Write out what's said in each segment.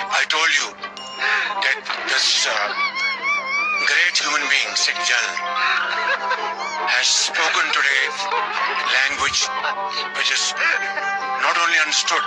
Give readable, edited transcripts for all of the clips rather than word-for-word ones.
I told you that this great human being, Sejal, has spoken today language which is not only understood,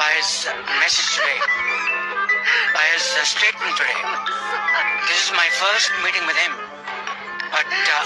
by his message today, by his statement today. This is my first meeting with him. But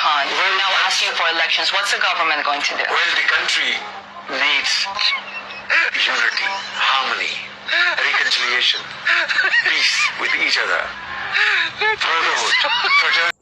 Khan, we're now asking for elections. What's the government going to do? well, the country needs unity, harmony, reconciliation, peace with each other, brotherhood, fraternity.